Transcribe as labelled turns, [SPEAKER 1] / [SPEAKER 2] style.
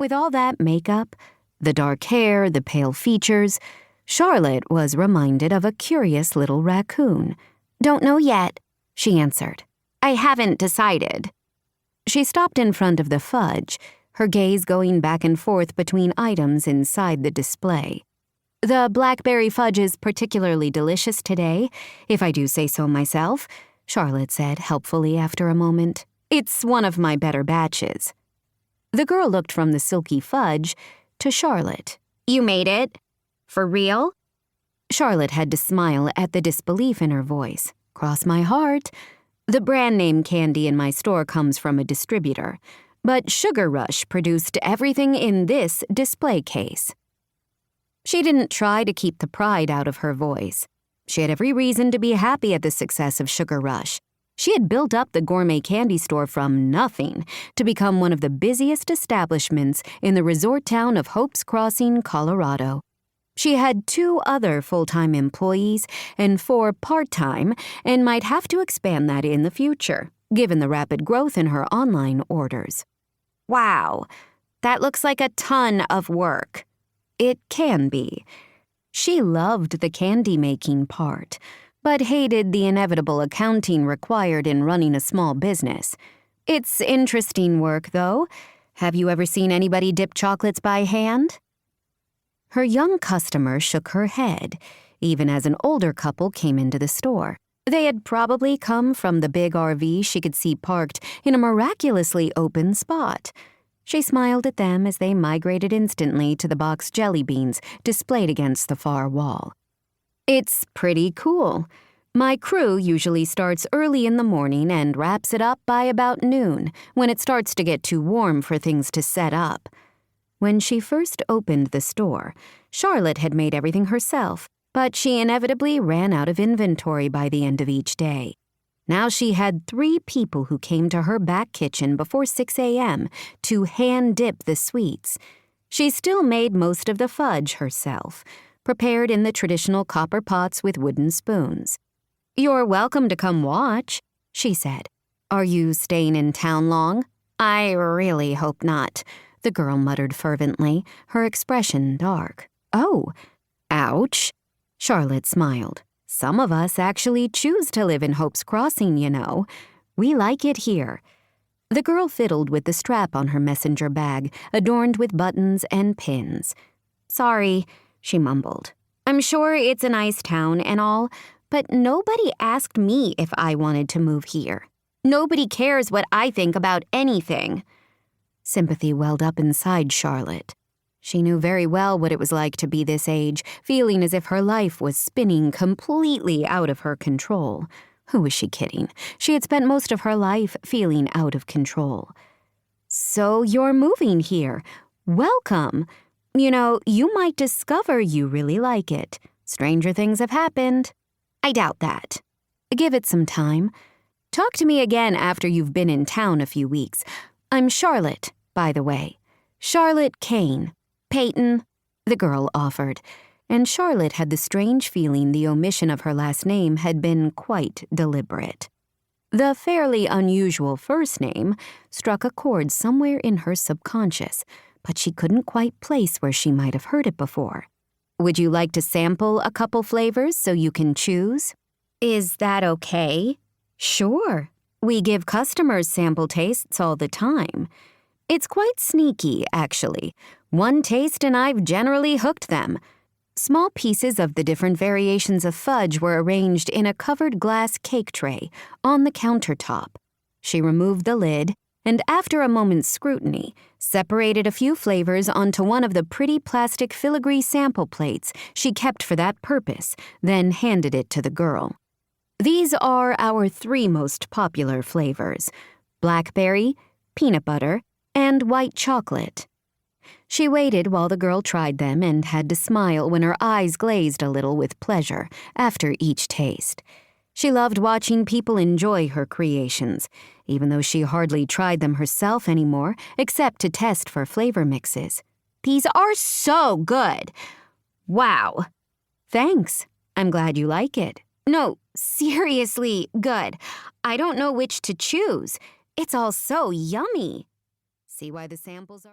[SPEAKER 1] With all that makeup, the dark hair, the pale features, Charlotte was reminded of a curious little raccoon. "Don't know yet," she answered. "I haven't decided." She stopped in front of the fudge, her gaze going back and forth between items inside the display. "The blackberry fudge is particularly delicious today, if I do say so myself," Charlotte said helpfully after a moment. "It's one of my better batches." The girl looked from the silky fudge to Charlotte. "You made it? For real?" Charlotte had to smile at the disbelief in her voice. "Cross my heart. The brand name candy in my store comes from a distributor, but Sugar Rush produced everything in this display case." She didn't try to keep the pride out of her voice. She had every reason to be happy at the success of Sugar Rush. She had built up the gourmet candy store from nothing to become one of the busiest establishments in the resort town of Hope's Crossing, Colorado. She had 2 other full-time employees and 4 part-time, and might have to expand that in the future, given the rapid growth in her online orders. "Wow, that looks like a ton of work." It can be. She loved the candy-making part, but hated the inevitable accounting required in running a small business. It's interesting work, though. Have you ever seen anybody dip chocolates by hand? Her young customer shook her head, even as an older couple came into the store. They had probably come from the big RV she could see parked in a miraculously open spot. She smiled at them as they migrated instantly to the boxed jelly beans displayed against the far wall. "It's pretty cool. My crew usually starts early in the morning and wraps it up by about noon, when it starts to get too warm for things to set up." When she first opened the store, Charlotte had made everything herself, but she inevitably ran out of inventory by the end of each day. Now she had 3 people who came to her back kitchen before 6 a.m. to hand-dip the sweets. She still made most of the fudge herself, prepared in the traditional copper pots with wooden spoons. "You're welcome to come watch," she said. "Are you staying in town long?" "I really hope not," the girl muttered fervently, her expression dark. "Oh, ouch," Charlotte smiled. "Some of us actually choose to live in Hope's Crossing, you know. We like it here." The girl fiddled with the strap on her messenger bag, adorned with buttons and pins. "Sorry," she mumbled. "I'm sure it's a nice town and all, but nobody asked me if I wanted to move here. Nobody cares what I think about anything." Sympathy welled up inside Charlotte. She knew very well what it was like to be this age, feeling as if her life was spinning completely out of her control. Who was she kidding? She had spent most of her life feeling out of control. "So you're moving here. Welcome. You know, you might discover you really like it. Stranger things have happened." "I doubt that." "Give it some time. Talk to me again after you've been in town a few weeks. I'm Charlotte, by the way. Charlotte Caine. Peyton," the girl offered, and Charlotte had the strange feeling the omission of her last name had been quite deliberate. The fairly unusual first name struck a chord somewhere in her subconscious, but she couldn't quite place where she might have heard it before. "Would you like to sample a couple flavors so you can choose?" "Is that okay?" "Sure. We give customers sample tastes all the time. It's quite sneaky, actually. One taste and I've generally hooked them." Small pieces of the different variations of fudge were arranged in a covered glass cake tray on the countertop. She removed the lid and, after a moment's scrutiny, separated a few flavors onto one of the pretty plastic filigree sample plates she kept for that purpose, then handed it to the girl. "These are our 3 most popular flavors: blackberry, peanut butter, and white chocolate." She waited while the girl tried them and had to smile when her eyes glazed a little with pleasure after each taste. She loved watching people enjoy her creations, even though she hardly tried them herself anymore, except to test for flavor mixes. "These are so good. Wow." "Thanks. I'm glad you like it." "No, seriously good. I don't know which to choose. It's all so yummy." "See why the samples are..."